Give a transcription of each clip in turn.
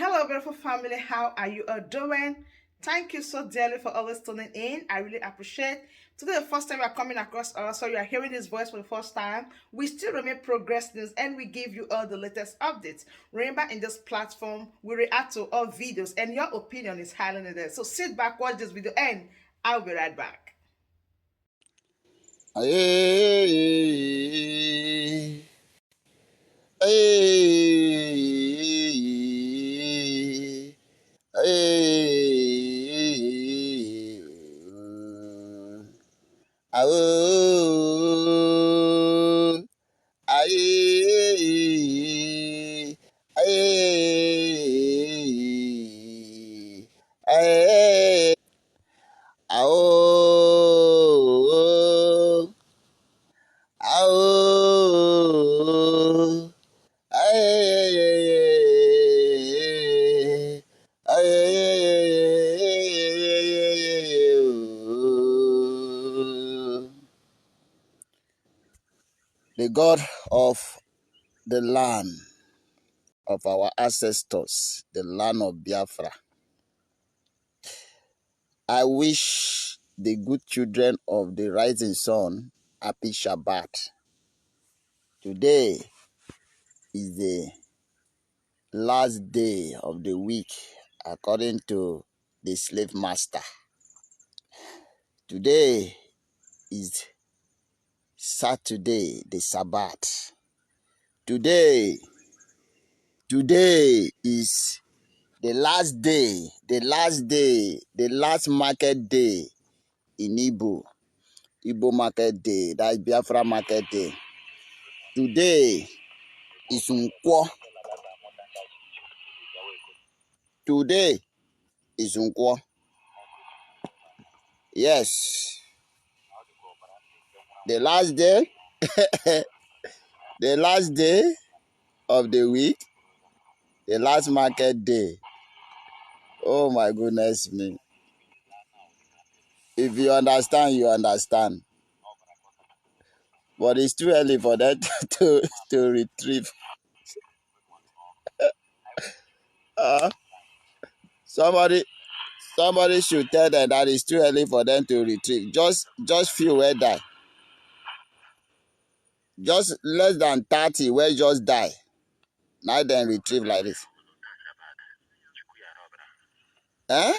Hello, beautiful family. How are you all doing? Thank you so dearly for always tuning in. I really appreciate. Today, the first time you are coming across us, so you are hearing this voice for the first time. We still remain Progress News, and we give you all the latest updates. Remember, in this platform, we react to all videos, and your opinion is highly needed. So sit back, watch this video, and I'll be right back. Ay, ay, ay, au, ay, ay, au, au. Ay, the God of the land of our ancestors, the land of Biafra. I wish the good children of the rising sun happy Shabbat. Today is the last day of the week according to the slave master. Today is Saturday, the Sabbath. Today is the last day, the last market day in Igbo market day, that's Biafra market day. Today is Nkwo. Today is Nkwo. Yes. The last day, the last day of the week, the last market day. Oh my goodness me. If you understand, you understand. But it's too early for them to retrieve. Uh, somebody should tell them that it's too early for them to retrieve. Just few where die. Just less than 30 where just die. Now then retrieve like this. Eh?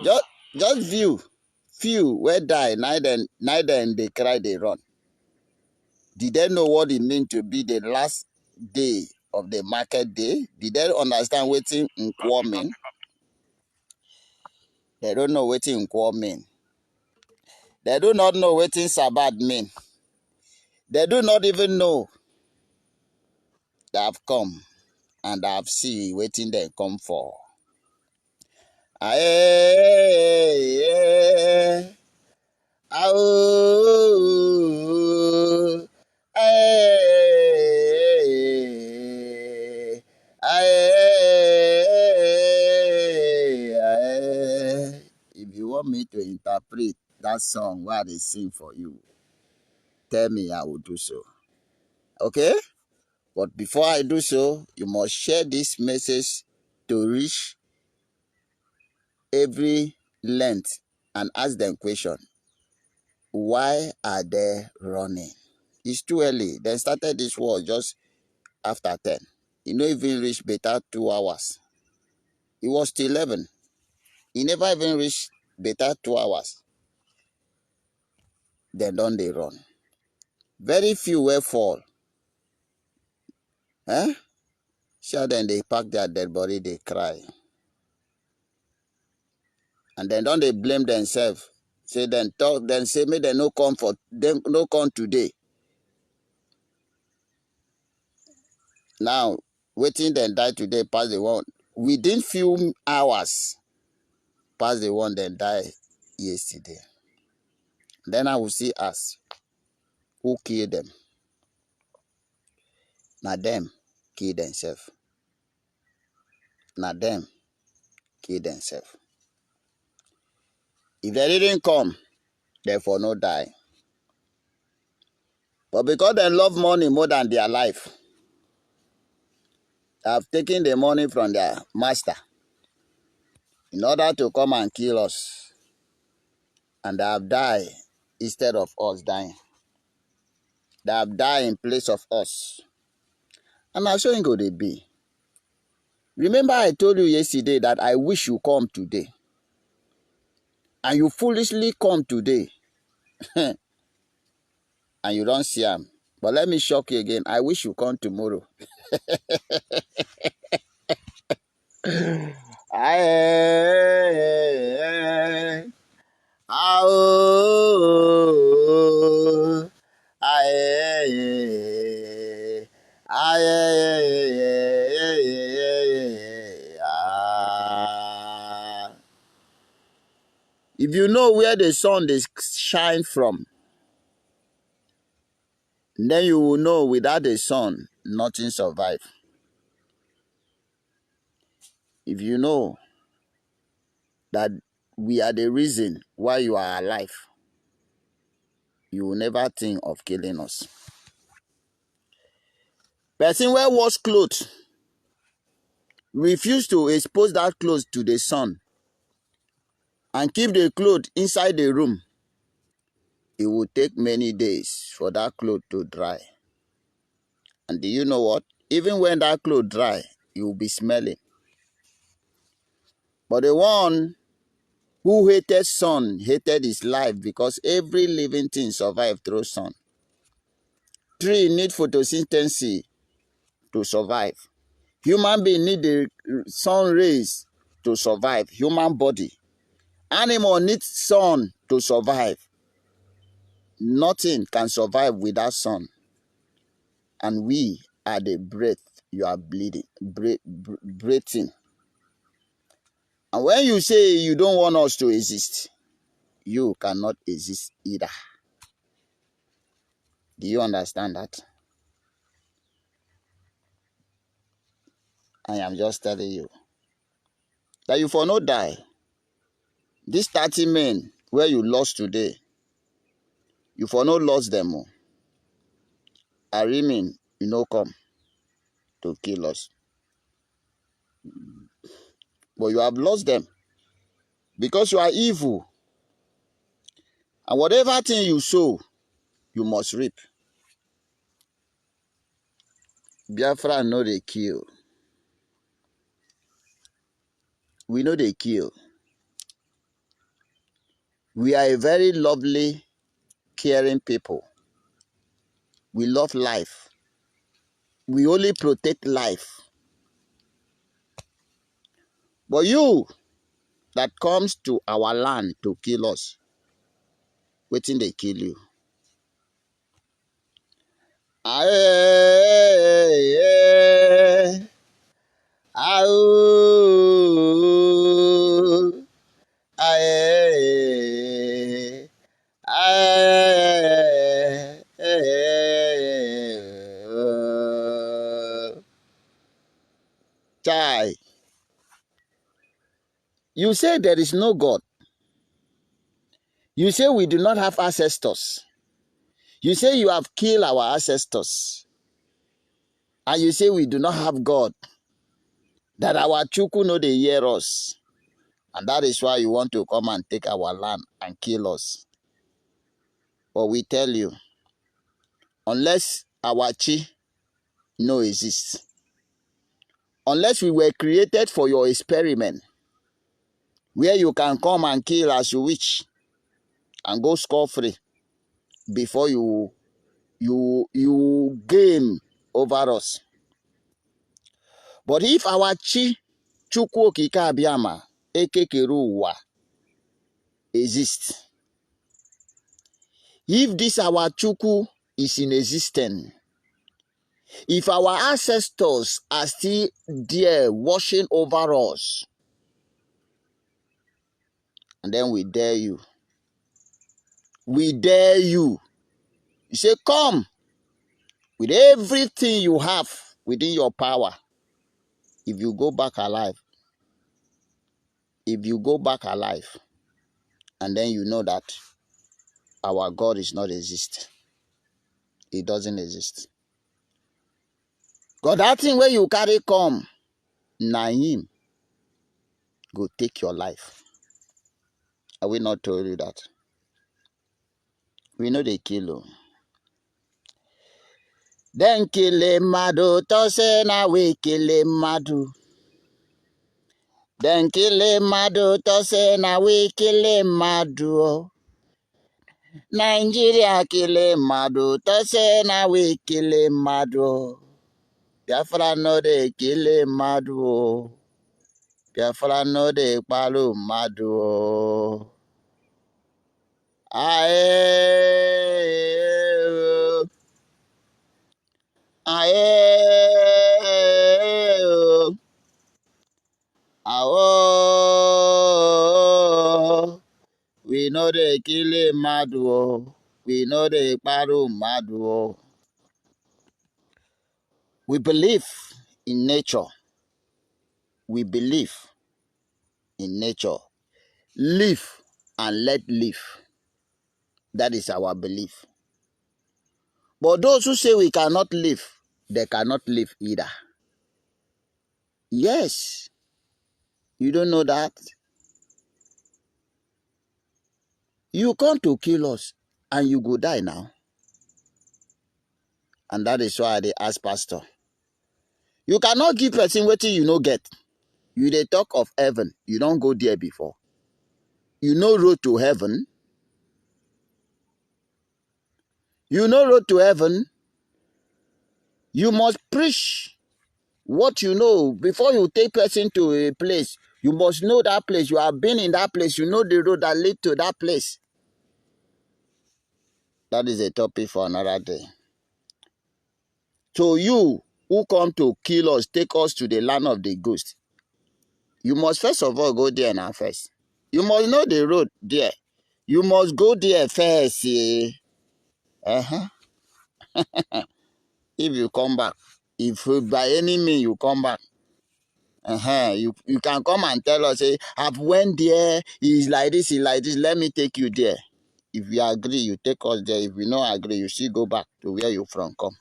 Just few where die. Now then they cry, they run. Did they know what it means to be the last day of the market day? Did they understand what Nkwo mean? They don't know what Nkwo mean. They do not know what Sabbath mean. They do not even know they have come and I have seen waiting they come for. Aye, oh, aye, aye. If you want me to interpret that song what they sing for you, tell me, I will do so. Okay? But before I do so, you must share this message to reach every length and ask them question. Why are they running? It's too early. They started this war just after 10. He no even reached better 2 hours. It was till 11. He never even reached better 2 hours. Then don't they run. Very few will fall. Eh? Sure, then they pack their dead body, they cry. And then don't they blame themselves. Say then talk, then say me they no come for them no come today. Now, waiting then die today pass the one. Within few hours, pass the one then die yesterday. Then I will see us who killed them. Now them kill themselves. Now them kill themselves. If they didn't come, therefore no die. But because they love money more than their life, have taken the money from their master in order to come and kill us. And they have died instead of us dying. They have died in place of us. And I'm sure it could be. Remember I told you yesterday that I wish you come today. And you foolishly come today. And you don't see him. But let me shock you again. I wish you come tomorrow. Aye, oh, aye, aye, ah. If you know where the sun they shine from, then you will know without the sun, nothing survive. If you know that we are the reason why you are alive, you will never think of killing us. Person wear wash clothes, refuse to expose that clothes to the sun and keep the clothes inside the room. It will take many days for that clothes to dry. And do you know what? Even when that clothes dry, you will be smelling. But the one who hated sun hated his life, because every living thing survives through sun. Tree need photosynthesis to survive. Human being need the sun rays to survive. Human body. Animal needs sun to survive. Nothing can survive without sun. And we are the breath you are breathing. And when you say you don't want us to exist, you cannot exist either. Do you understand that? I am just telling you that you for no die. These 30 men where you lost today, you for no lost them. I remain, you know, come to kill us. But you have lost them because you are evil. And whatever thing you sow, you must reap. Biafra know they kill. We know they kill. We are a very lovely, caring people. We love life. We only protect life. But you that comes to our land to kill us, waiting they kill you. Aye, aye, aye, aye, Chai, you say there is no God. You say we do not have ancestors. You say you have killed our ancestors. And you say we do not have God. That our Chukwu know they hear us. And that is why you want to come and take our land and kill us. But we tell you, unless our Chi no exists, unless we were created for your experiment, where you can come and kill as you wish and go scot-free before you game over us. But if our Chi Chukwu Okike Abiama Ekekere Ụwa exists, if this our Chukwu is in existence, if our ancestors are still there watching over us, and then we dare you. We dare you. You say, come with everything you have within your power. If you go back alive, if you go back alive, and then you know that our God is not exist. It doesn't exist. Because that thing where you carry come, na him go take your life. I will not tell you that. We know they kill you. Then kill madu, to say na we kill madu. Then kill madu, to say na we kill madu. Nigeria kill madu, to say na we kill madu. Biafra no dey kill madu. Biafra no dey kpalu madu. Aye. Aye. Awo. We know dey kill madu. We know dey kpalu madu. We believe in nature. We believe in nature. Live and let live. That is our belief. But those who say we cannot live, they cannot live either. Yes. You don't know that? You come to kill us and you go die now. And that is why they ask pastor. You cannot give person wetin you no get. You dey talk of heaven. You don't go there before. You know road to heaven. You know road to heaven. You must preach what you know. Before you take person to a place, you must know that place. You have been in that place. You know the road that lead to that place. That is a topic for another day. So you who come to kill us, take us to the land of the ghost, you must first of all go there now first. You must know the road there. You must go there first. Eh? Uh-huh. If you come back, if by any means you come back, you can come and tell us, say, I've went there, he's like this, let me take you there. If you agree, you take us there. If you don't agree, you still go back to where you from come.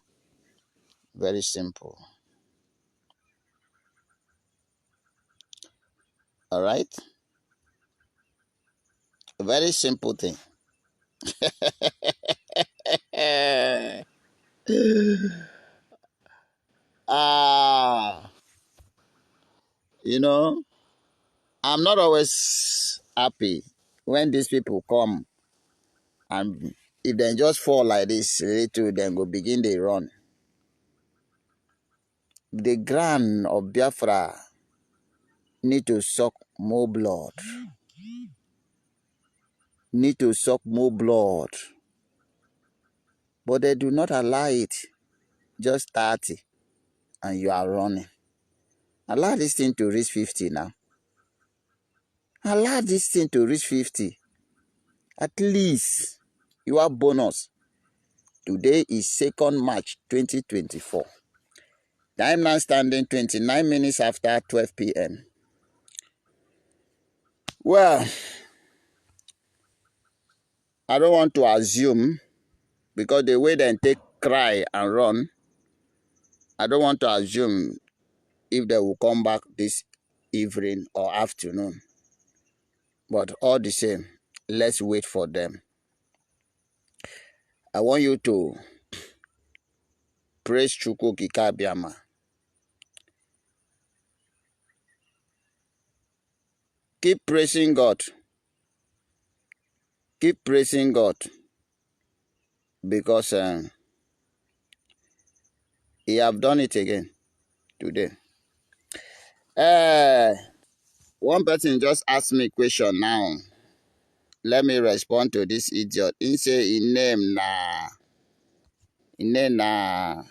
Very simple. All right? A very simple thing. You know, I'm not always happy when these people come and if they just fall like this, little, then go begin they run. The ground of Biafra need to suck more blood. Need to suck more blood. But they do not allow it. Just 30 and you are running. Allow this thing to reach 50 now. Allow this thing to reach 50. At least you have bonus. Today is 2nd March 2024. Time now standing 29 minutes after 12 p.m. Well, I don't want to assume because the way they take cry and run, I don't want to assume if they will come back this evening or afternoon. But all the same, let's wait for them. I want you to praise Chukwu Kikabiama. Keep praising God. Keep praising God. Because He have done it again today. One person just asked me a question now. Let me respond to this idiot. He say his name na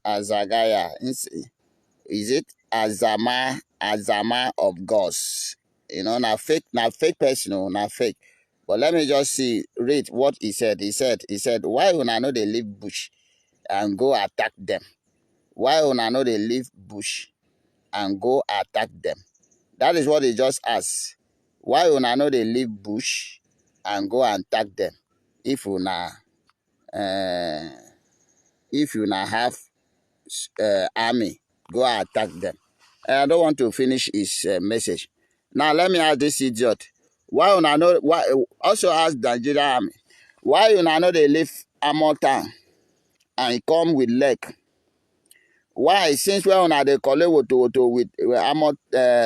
Azagaya. Is it Azama of Gods? You know, na fake person, na fake. But let me just read what he said. He said, why una no dey leave bush and go attack them? Why una no dey leave bush and go attack them? That is what he just asked. Why una no dey leave bush and go and attack them? If una have army go attack them. I don't want to finish his message. Now let me ask this idiot. Why una know? Why also ask the Nigerian army? Why una know they leave armor town and e come with leg? Why since when una dey collect woto with armor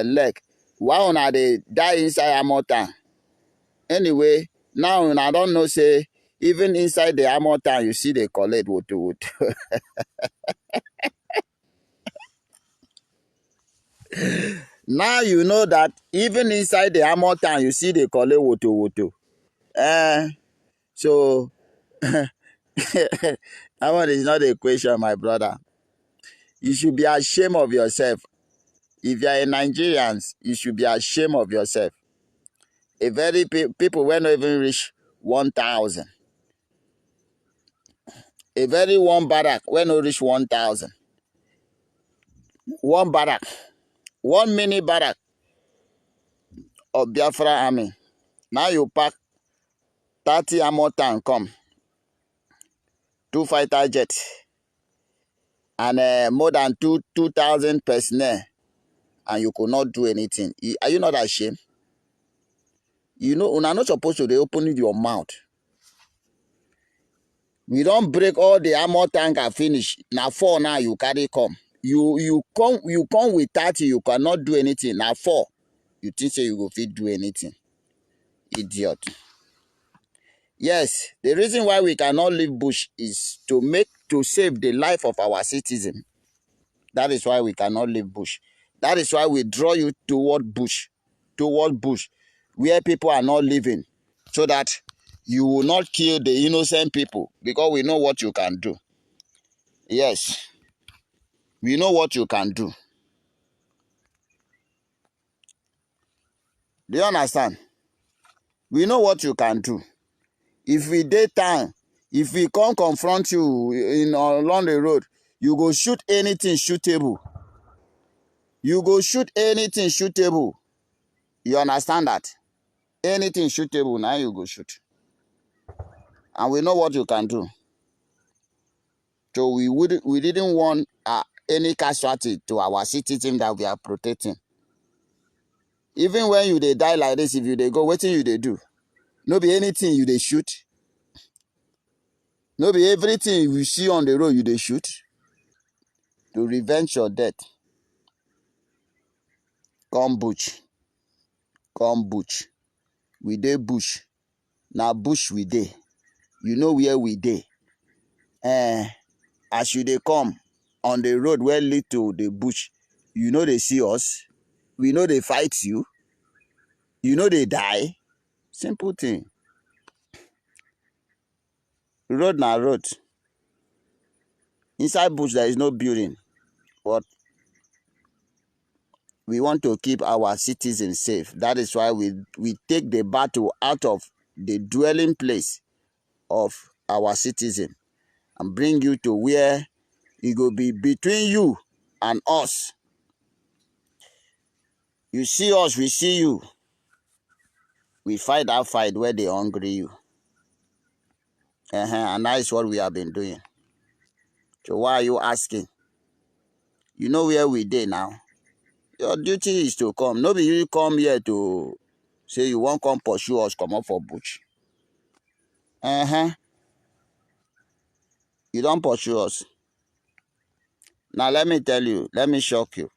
leg? Why una dey die inside armor town? Anyway, now una don't know say even inside the armor town you see they collect woto. Now you know that even inside the armor town you see they collect woto. So that one is not a question, my brother. You should be ashamed of yourself. If you are a Nigerian, you should be ashamed of yourself. A very people when not even reach 1,000. A very one barrack when not reach 1,000. One barrack, one mini barrack of Biafra army. Now you pack 30 armor tank come, 2 fighter jets, and more than 2,000 personnel, and you could not do anything. Are you not ashamed? You know, you're not supposed to open your mouth. We don't break all the armor tank and finish. Now 4 now you carry come. You come with 30, you cannot do anything. Now 4, you think say you go fit do anything. Idiot. Yes, the reason why we cannot leave bush is to save the life of our citizen. That is why we cannot leave bush. That is why we draw you toward bush, where people are not living, so that you will not kill the innocent people, because we know what you can do. Yes, we know what you can do. Do you understand? We know what you can do. If we daytime, if we come confront you along the road, you go shoot anything shootable. You go shoot anything shootable. You understand that? Anything shootable, now you go shoot. And we know what you can do. So we didn't want any casualty to our citizens that we are protecting. Even when you they die like this, if you they go, what you they do? No be anything you they shoot. No be everything you see on the road you they shoot. To revenge your death. Come bush. We dey bush. Now bush we dey. You know where we dey. As you dey come on the road where lead to the bush, you know they see us. We know they fight you. You know they die. Simple thing. Road na road. Inside bush there is no building. But we want to keep our citizens safe. That is why we take the battle out of the dwelling place of our citizen and bring you to where it will be between you and us. You see us, we see you. We fight that fight where they hungry you. And that is what we have been doing. So why are you asking? You know where we dey now. Your duty is to come. Nobody you come here to say you won't come pursue us, come up for bush. You don't pursue us. Now let me tell you, let me shock you.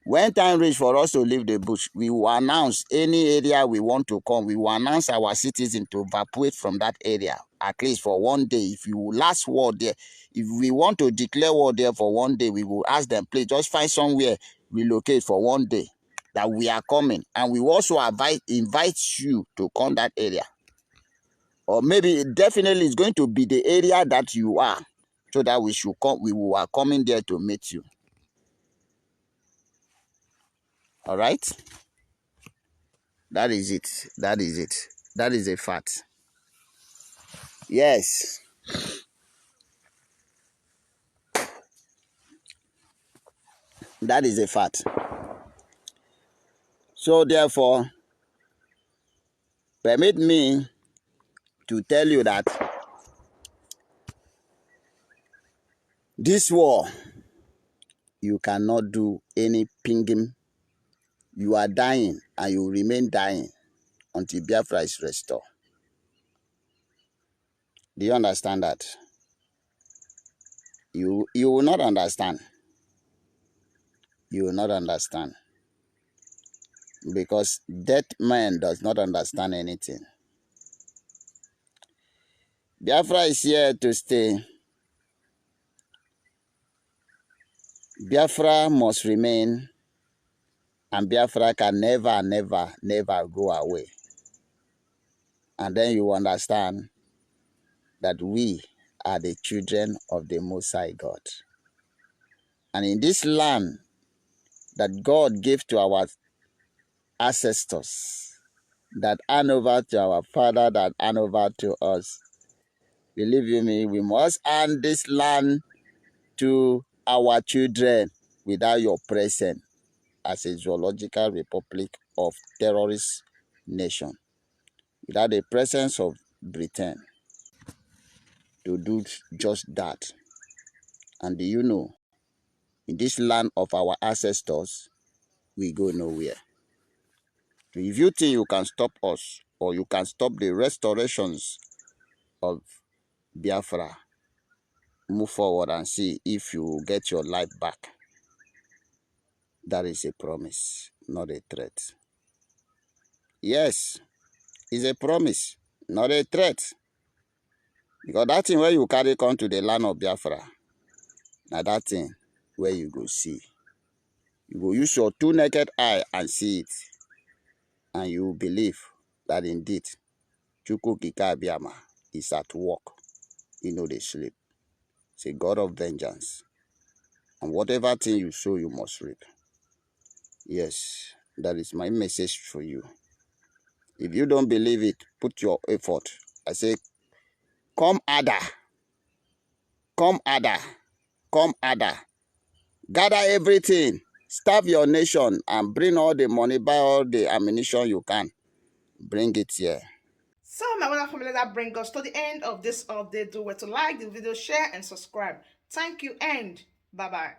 When time reach for us to leave the bush, we will announce any area we want to come. We will announce our citizens to evacuate from that area, at least for one day. If you last war there, if we want to declare war there for one day, we will ask them, please just find somewhere, relocate for one day, that we are coming. And we will also invite you to come that area. Or maybe definitely it's going to be the area that you are, so that we should come. We are coming there to meet you. All right? That is it. That is it. That is a fact. Yes. That is a fact. So therefore, permit me to tell you that This war, you cannot do any pinging. You are dying and you remain dying until Biafra is restored. Do you understand that? You will not understand. You will not understand. Because dead man does not understand anything. Biafra is here to stay. Biafra must remain, and Biafra can never, never, never go away. And then you understand that we are the children of the Most High God. And in this land that God gave to our ancestors, that hand over to our father, that hand over to us, believe you me, we must hand this land to our children without your presence as a zoological republic of terrorist nation, without the presence of Britain to do just that. And do you know, in this land of our ancestors, we go nowhere. So if you think you can stop us, or you can stop the restorations of Biafra, move forward and see if you get your life back. That is a promise, not a threat. Yes, it's a promise, not a threat. Because that thing where you carry come to the land of Biafra, now that thing where you go see. You go use your two naked eye and see it. And you believe that indeed Chukwu Kika Abiyama is at work. He know they sleep. It's a God of vengeance. And whatever thing you sow, you must reap. Yes, that is my message for you. If you don't believe it, put your effort. I say, come Ada. Come Ada. Come Ada. Gather everything. Starve your nation and bring all the money, buy all the ammunition you can. Bring it here. So, my wonderful family, that brings us to the end of this update. Do well to like the video, share, and subscribe. Thank you, and bye bye.